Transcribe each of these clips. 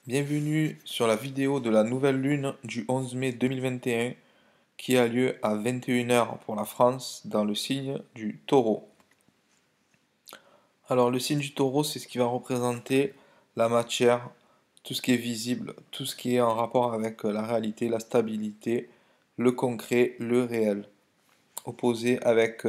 Bienvenue sur la vidéo de la nouvelle lune du 11 mai 2021 qui a lieu à 21 heures pour la France dans le signe du Taureau. Alors le signe du Taureau, c'est ce qui va représenter la matière, tout ce qui est visible, tout ce qui est en rapport avec la réalité, la stabilité, le concret, le réel. Opposé avec,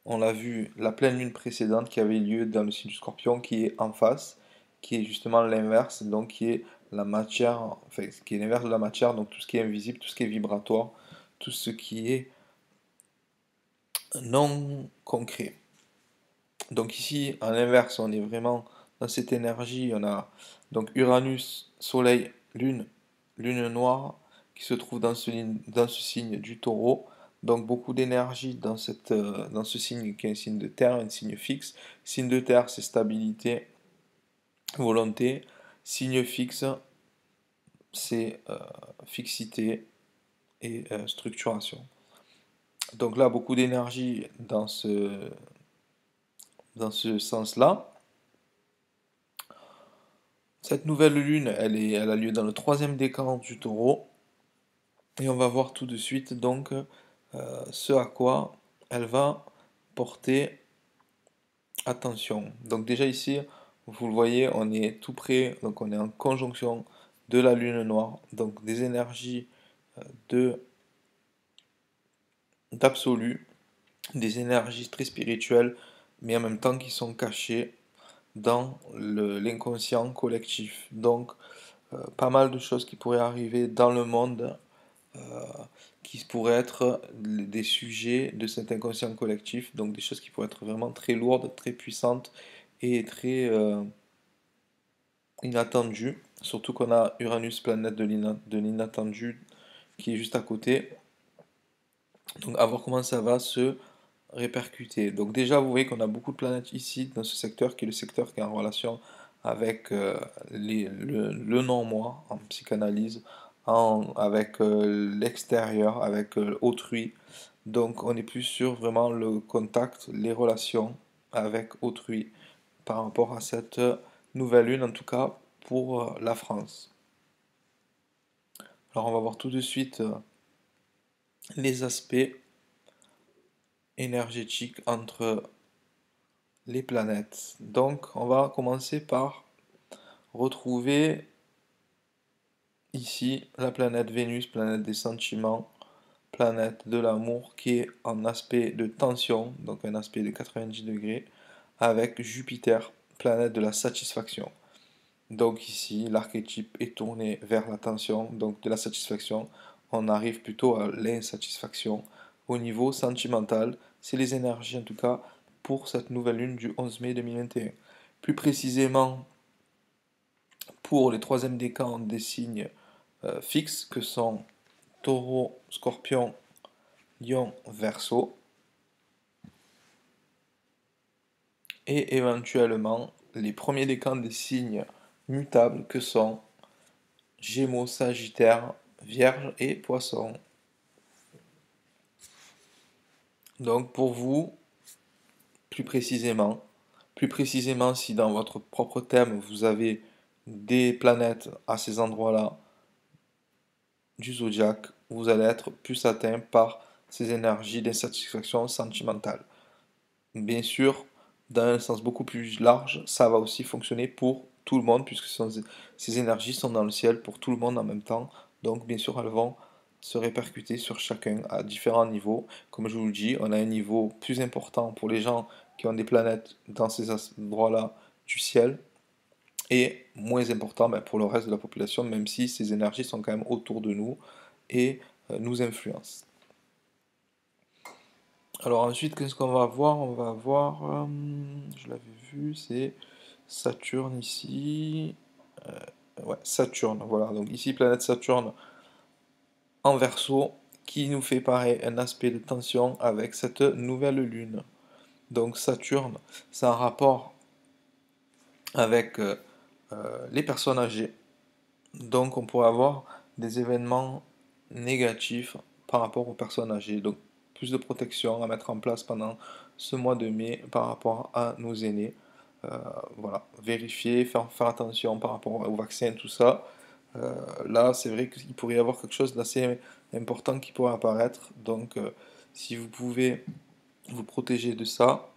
on l'a vu, la pleine lune précédente qui avait lieu dans le signe du Scorpion qui est en face, qui est justement l'inverse, donc qui est la matière, enfin, qui est l'inverse de la matière, donc tout ce qui est invisible, tout ce qui est vibratoire, tout ce qui est non concret. Donc ici, à l'inverse, on est vraiment dans cette énergie, on a donc Uranus, Soleil, Lune, Lune noire, qui se trouve dans ce signe du Taureau. Donc beaucoup d'énergie dans ce signe qui est un signe de terre, un signe fixe. Signe de terre, c'est stabilité, volonté. Signe fixe, c'est fixité et structuration. Donc là, beaucoup d'énergie dans ce sens-là. Cette nouvelle lune, elle a lieu dans le troisième décan du Taureau. Et on va voir tout de suite donc ce à quoi elle va porter attention. Donc déjà ici, vous le voyez, on est tout près, donc on est en conjonction de la lune noire, donc des énergies de d'absolu, des énergies très spirituelles, mais en même temps qui sont cachées dans l'inconscient collectif. Donc pas mal de choses qui pourraient arriver dans le monde euh, qui pourraient être des sujets de cet inconscient collectif, donc des choses qui pourraient être vraiment très lourdes, très puissantes et très inattendues, surtout qu'on a Uranus, planète de l'inattendu, qui est juste à côté, donc à voir comment ça va se répercuter. Donc déjà, vous voyez qu'on a beaucoup de planètes ici, dans ce secteur, qui est le secteur qui est en relation avec le non-moi, en psychanalyse, avec l'extérieur, avec autrui. Donc on est plus sur vraiment le contact, les relations avec autrui par rapport à cette nouvelle lune, en tout cas pour la France. Alors on va voir tout de suite les aspects énergétiques entre les planètes. Donc, on va commencer par retrouver ici la planète Vénus, planète des sentiments, planète de l'amour, qui est en aspect de tension, donc un aspect de 90 degrés, avec Jupiter, planète de la satisfaction. Donc ici, l'archétype est tourné vers la tension, donc de la satisfaction. On arrive plutôt à l'insatisfaction. Au niveau sentimental, c'est les énergies en tout cas pour cette nouvelle lune du 11 mai 2021. Plus précisément, pour les troisièmes décans des signes fixes que sont Taureau, Scorpion, Lion, Verseau, et éventuellement les premiers décans des signes mutables que sont Gémeaux, Sagittaire, Vierge et Poisson. Donc pour vous, plus précisément si dans votre propre thème vous avez des planètes à ces endroits-là du zodiaque, vous allez être plus atteint par ces énergies d'insatisfaction sentimentale. Bien sûr, dans un sens beaucoup plus large, ça va aussi fonctionner pour tout le monde, puisque ces énergies sont dans le ciel pour tout le monde en même temps. Donc, bien sûr, elles vont se répercuter sur chacun à différents niveaux. Comme je vous le dis, on a un niveau plus important pour les gens qui ont des planètes dans ces endroits-là du ciel, et moins important pour le reste de la population, même si ces énergies sont quand même autour de nous et nous influencent. Alors ensuite, qu'est-ce qu'on va voir? On va voir, je l'avais vu, c'est Saturne ici. Ouais, Saturne, voilà. Donc ici, planète Saturne en Verseau, qui nous fait pareil un aspect de tension avec cette nouvelle lune. Donc Saturne, c'est un rapport avec les personnes âgées. Donc on pourrait avoir des événements négatifs par rapport aux personnes âgées. Donc plus de protection à mettre en place pendant ce mois de mai par rapport à nos aînés. voilà, vérifier, faire attention par rapport au vaccin, tout ça. Là, c'est vrai qu'il pourrait y avoir quelque chose d'assez important qui pourrait apparaître. Donc, si vous pouvez vous protéger de ça,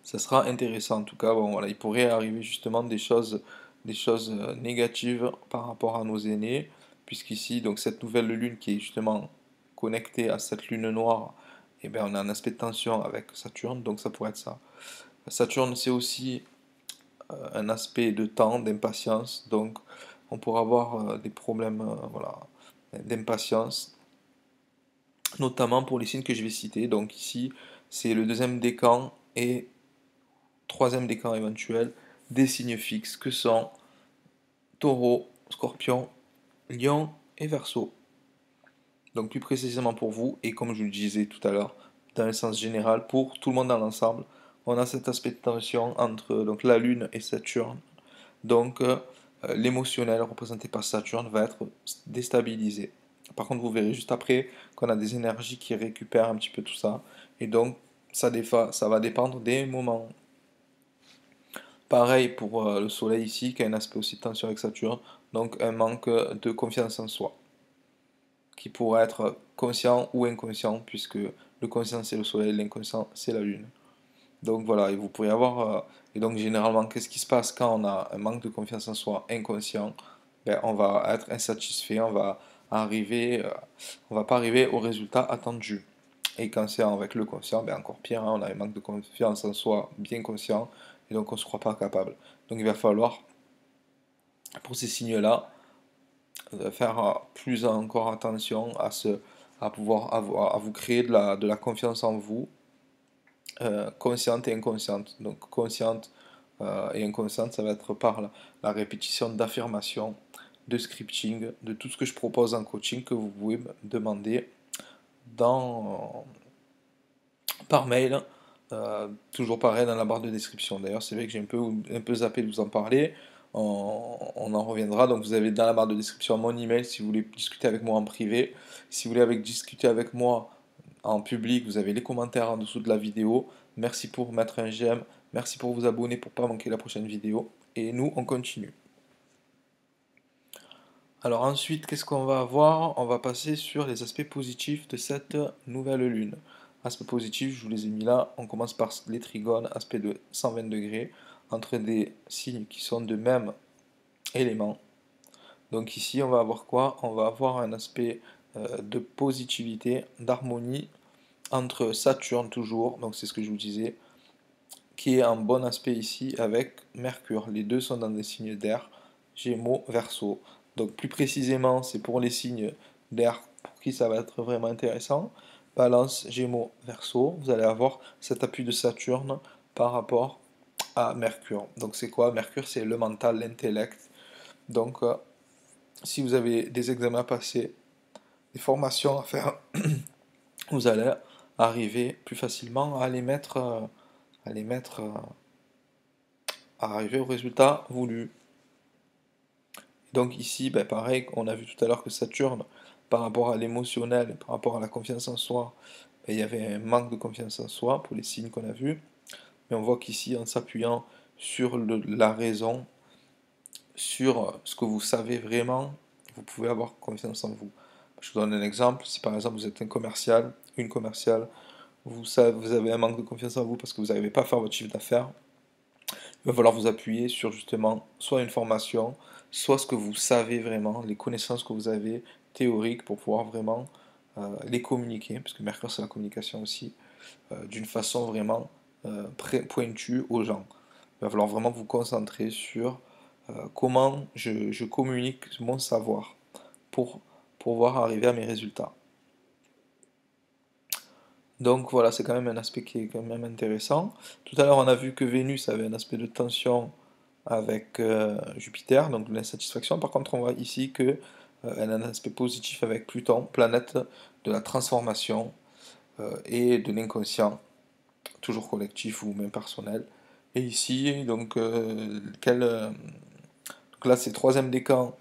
ça sera intéressant. En tout cas, bon, voilà, il pourrait arriver justement des choses négatives par rapport à nos aînés, puisqu'ici, donc cette nouvelle lune qui est justement connectée à cette lune noire, eh bien, on a un aspect de tension avec Saturne, donc ça pourrait être ça. Saturne, c'est aussi un aspect de temps, d'impatience, donc on pourra avoir des problèmes voilà, d'impatience, notamment pour les signes que je vais citer. Donc ici, c'est le deuxième décan et troisième décan éventuel des signes fixes que sont Taureau, Scorpion, Lion et Verseau. Donc plus précisément pour vous, et comme je le disais tout à l'heure, dans le sens général, pour tout le monde dans l'ensemble, on a cet aspect de tension entre donc, la Lune et Saturne. Donc l'émotionnel représenté par Saturne va être déstabilisé. Par contre, vous verrez juste après qu'on a des énergies qui récupèrent un petit peu tout ça. Et donc, ça va dépendre des moments. Pareil pour le Soleil ici, qui a un aspect aussi de tension avec Saturne. Donc, un manque de confiance en soi, qui pourrait être conscient ou inconscient, puisque le conscient c'est le Soleil, l'inconscient c'est la Lune. Donc voilà, et vous pourriez avoir. Et donc généralement, qu'est-ce qui se passe quand on a un manque de confiance en soi inconscient? Ben, on va être insatisfait, arriver, on va pas arriver au résultat attendu. Et quand c'est avec le conscient, ben encore pire, hein, on a un manque de confiance en soi bien conscient, et donc on ne se croit pas capable. Donc il va falloir, pour ces signes-là, faire plus encore attention à pouvoir avoir, à vous créer de la confiance en vous, consciente et inconsciente. Donc consciente et inconsciente, ça va être par la répétition d'affirmations, de scripting, de tout ce que je propose en coaching que vous pouvez me demander dans, par mail, toujours pareil dans la barre de description. D'ailleurs, c'est vrai que j'ai un peu zappé de vous en parler. On en reviendra. Donc, vous avez dans la barre de description mon email si vous voulez discuter avec moi en privé. Si vous voulez discuter avec moi en public, vous avez les commentaires en dessous de la vidéo. Merci pour mettre un j'aime. Merci pour vous abonner pour ne pas manquer la prochaine vidéo. Et nous, on continue. Alors ensuite, qu'est-ce qu'on va avoir? On va passer sur les aspects positifs de cette nouvelle lune. Aspects positifs, je vous les ai mis là. On commence par les trigones, aspect de 120 degrés, entre des signes qui sont de même élément. Donc ici, on va avoir quoi? On va avoir un aspect de positivité, d'harmonie entre Saturne toujours, donc c'est ce que je vous disais, qui est un bon aspect ici avec Mercure. Les deux sont dans des signes d'air, Gémeaux, Verseau. Donc plus précisément, c'est pour les signes d'air pour qui ça va être vraiment intéressant. Balance, Gémeaux, Verseau, vous allez avoir cet appui de Saturne par rapport à Mercure. Donc c'est quoi? Mercure, c'est le mental, l'intellect. Donc si vous avez des examens à passer, des formations à faire, vous allez arriver plus facilement à les mettre, à les mettre à arriver au résultat voulu. Donc ici, ben pareil, on a vu tout à l'heure que Saturne, par rapport à l'émotionnel, par rapport à la confiance en soi, ben, il y avait un manque de confiance en soi pour les signes qu'on a vus. Mais on voit qu'ici, en s'appuyant sur la raison, sur ce que vous savez vraiment, vous pouvez avoir confiance en vous. Je vous donne un exemple. Si par exemple vous êtes un commercial, une commerciale, vous avez un manque de confiance en vous parce que vous n'arrivez pas à faire votre chiffre d'affaires, il va falloir vous appuyer sur justement soit une formation, soit ce que vous savez vraiment, les connaissances que vous avez théoriques pour pouvoir vraiment les communiquer, parce que Mercure c'est la communication aussi, d'une façon vraiment pointue aux gens. Il va falloir vraiment vous concentrer sur comment je communique mon savoir pour pouvoir arriver à mes résultats. Donc voilà, c'est quand même un aspect qui est quand même intéressant. Tout à l'heure, on a vu que Vénus avait un aspect de tension avec Jupiter, donc de l'insatisfaction. Par contre, on voit ici que elle a un aspect positif avec Pluton, planète de la transformation et de l'inconscient, toujours collectif ou même personnel. Et ici, donc, donc là, c'est le troisième décan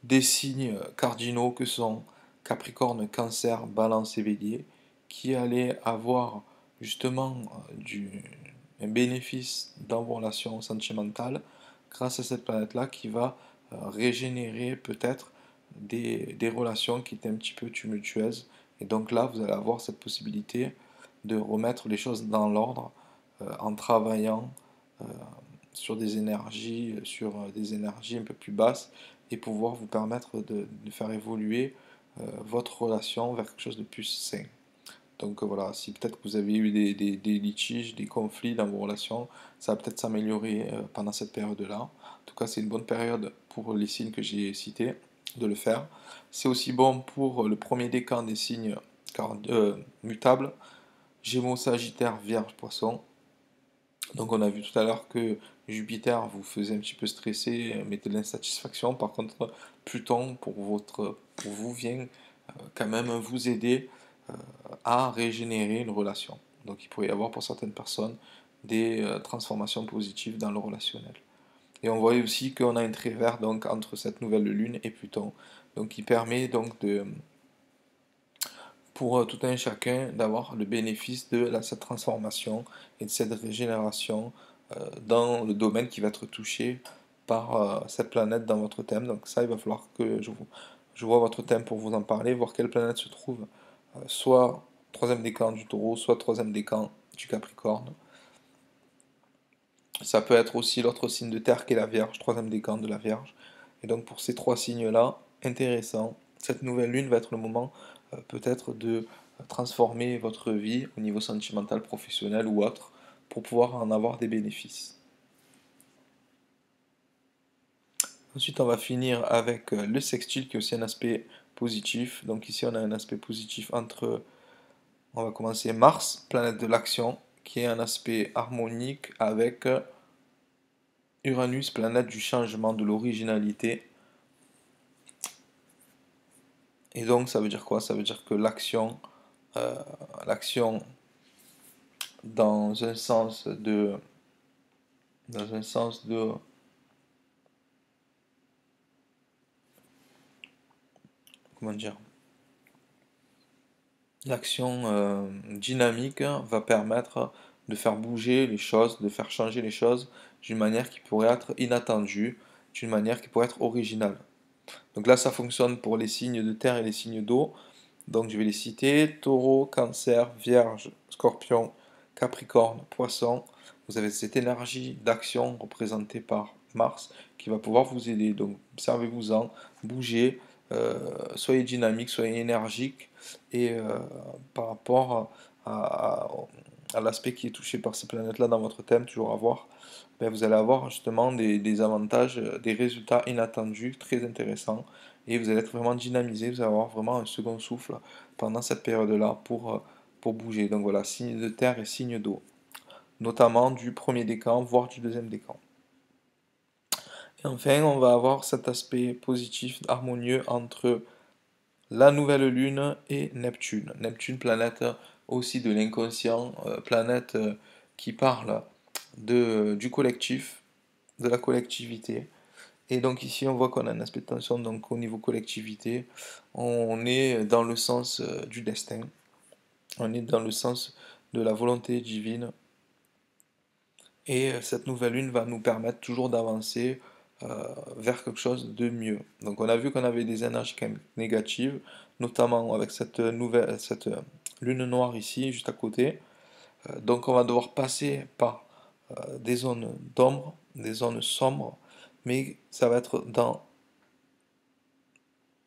des signes cardinaux que sont Capricorne, Cancer, Balance et Bélier, qui allaient avoir justement un bénéfice dans vos relations sentimentales grâce à cette planète-là qui va régénérer peut-être des relations qui étaient un petit peu tumultueuses. Et donc là, vous allez avoir cette possibilité de remettre les choses dans l'ordre en travaillant euh, sur des énergies un peu plus basses et pouvoir vous permettre de faire évoluer votre relation vers quelque chose de plus sain. Donc voilà, si peut-être que vous avez eu des litiges, des conflits dans vos relations, ça va peut-être s'améliorer pendant cette période-là. En tout cas, c'est une bonne période pour les signes que j'ai cités de le faire. C'est aussi bon pour le premier décan des signes mutables, Gémeaux, Sagittaire, Vierge, Poisson. Donc on a vu tout à l'heure que Jupiter vous faisait un petit peu stresser, mettait de l'insatisfaction. Par contre, Pluton pour vous vient quand même vous aider à régénérer une relation. Donc il pourrait y avoir pour certaines personnes des transformations positives dans le relationnel. Et on voit aussi qu'on a un trait vert donc entre cette nouvelle lune et Pluton, donc qui permet donc pour tout un chacun d'avoir le bénéfice de cette transformation et de cette régénération dans le domaine qui va être touché par cette planète dans votre thème. Donc ça, il va falloir que je vois votre thème pour vous en parler, voir quelle planète se trouve soit troisième décan du taureau, soit troisième décan du capricorne. Ça peut être aussi l'autre signe de terre qui est la Vierge, troisième décan de la Vierge. Et donc pour ces trois signes-là, intéressant, cette nouvelle lune va être le moment peut-être de transformer votre vie au niveau sentimental, professionnel ou autre, pour pouvoir en avoir des bénéfices. Ensuite, on va finir avec le sextile qui est aussi un aspect positif. Donc ici, on a un aspect positif entre, on va commencer Mars, planète de l'action, qui est un aspect harmonique avec Uranus, planète du changement, de l'originalité. Et donc, ça veut dire quoi? Ça veut dire que l'action dans un sens dans un sens de, comment dire, l'action dynamique va permettre de faire bouger les choses, de faire changer les choses d'une manière qui pourrait être inattendue, d'une manière qui pourrait être originale. Donc là, ça fonctionne pour les signes de terre et les signes d'eau. Donc je vais les citer, Taureau, Cancer, Vierge, Scorpion, Capricorne, Poisson. Vous avez cette énergie d'action représentée par Mars qui va pouvoir vous aider. Donc servez-vous-en, bougez, soyez dynamique, soyez énergique. Et par rapport à, à l'aspect qui est touché par ces planètes-là dans votre thème, toujours à voir, ben vous allez avoir justement des avantages, des résultats inattendus, très intéressants. Et vous allez être vraiment dynamisé, vous allez avoir vraiment un second souffle pendant cette période-là pour bouger. Donc voilà, signe de terre et signe d'eau, notamment du premier décan, voire du deuxième décan. Et enfin, on va avoir cet aspect positif, harmonieux entre la nouvelle lune et Neptune. Neptune, planète aussi de l'inconscient, planète qui parle du collectif, de la collectivité. Et donc ici, on voit qu'on a un aspect de tension, donc au niveau collectivité, on est dans le sens du destin, on est dans le sens de la volonté divine, et cette nouvelle lune va nous permettre toujours d'avancer vers quelque chose de mieux. Donc on a vu qu'on avait des énergies quand même négatives, notamment avec cette lune noire ici, juste à côté. Donc on va devoir passer par des zones d'ombre, des zones sombres, mais ça va être dans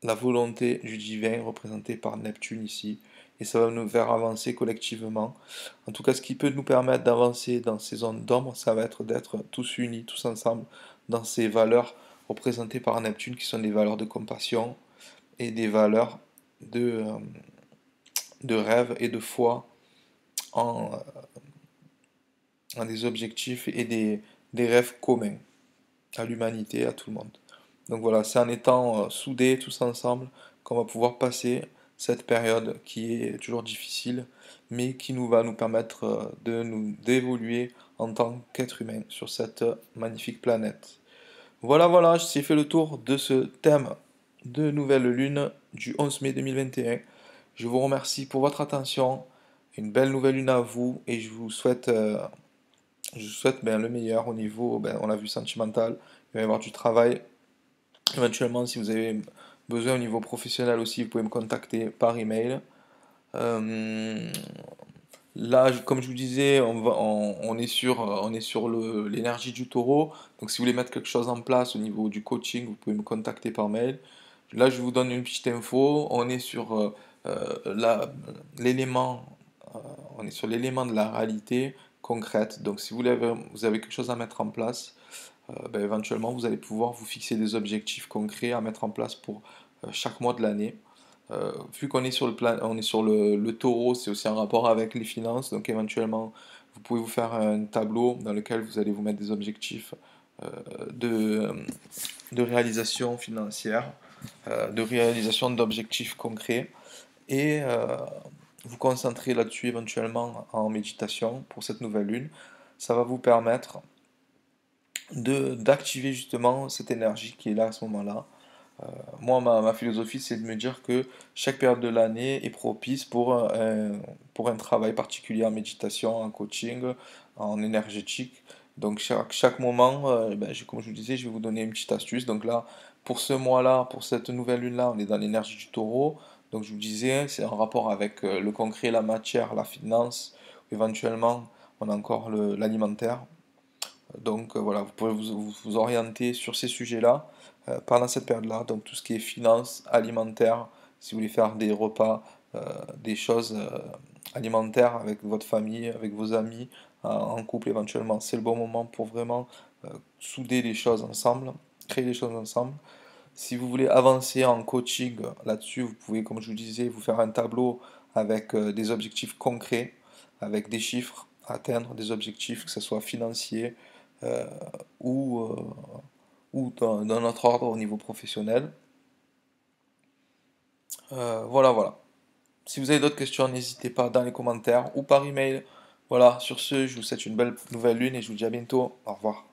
la volonté du divin représentée par Neptune ici, et ça va nous faire avancer collectivement. En tout cas, ce qui peut nous permettre d'avancer dans ces zones d'ombre, ça va être d'être tous unis, tous ensemble, dans ces valeurs représentées par Neptune, qui sont des valeurs de compassion et des valeurs de, euh, de rêve et de foi en des objectifs et des rêves communs à l'humanité, à tout le monde. Donc voilà, c'est en étant soudés tous ensemble qu'on va pouvoir passer cette période qui est toujours difficile, mais qui nous va nous permettre de nous d'évoluer en tant qu'être humain sur cette magnifique planète. Voilà, voilà, j'ai fait le tour de ce thème de nouvelle lune du 11 mai 2021. Je vous remercie pour votre attention, une belle nouvelle lune à vous, et je vous souhaite Je vous souhaite le meilleur au niveau, on l'a vu, sentimental. Il va y avoir du travail. Éventuellement, si vous avez besoin au niveau professionnel aussi, vous pouvez me contacter par email. Euh, Là, comme je vous disais, on est sur l'énergie du taureau. Donc, si vous voulez mettre quelque chose en place au niveau du coaching, vous pouvez me contacter par mail. Là, je vous donne une petite info. L'élément, euh, on est sur l'élément de la réalité concrète. Donc, si vous avez quelque chose à mettre en place, éventuellement, vous allez pouvoir vous fixer des objectifs concrets à mettre en place pour chaque mois de l'année. Vu qu'on est sur on est sur le taureau, c'est aussi un rapport avec les finances, donc éventuellement, vous pouvez vous faire un tableau dans lequel vous allez vous mettre des objectifs euh, de, de réalisation financière, de réalisation d'objectifs concrets, et vous concentrer là-dessus éventuellement en méditation pour cette nouvelle lune. Ça va vous permettre d'activer justement cette énergie qui est là à ce moment-là. Moi, ma philosophie, c'est de me dire que chaque période de l'année est propice pour un travail particulier en méditation, en coaching, en énergétique. Donc, chaque moment, comme je vous disais, je vais vous donner une petite astuce. Donc là, pour ce mois-là, pour cette nouvelle lune-là, on est dans l'énergie du taureau. Donc, je vous disais, c'est en rapport avec le concret, la matière, la finance. Éventuellement, on a encore l'alimentaire. Donc voilà, vous pouvez vous orienter sur ces sujets-là pendant cette période-là. Donc tout ce qui est finance, alimentaire, si vous voulez faire des repas, des choses alimentaires avec votre famille, avec vos amis, en couple éventuellement, c'est le bon moment pour vraiment souder les choses ensemble, créer des choses ensemble. Si vous voulez avancer en coaching là-dessus, vous pouvez, comme je vous disais, vous faire un tableau avec des objectifs concrets, avec des chiffres à atteindre, des objectifs, que ce soit financiers euh, ou, euh, ou dans notre ordre au niveau professionnel. Voilà. Si vous avez d'autres questions, n'hésitez pas dans les commentaires ou par email. Voilà, sur ce, je vous souhaite une belle nouvelle lune et je vous dis à bientôt. Au revoir.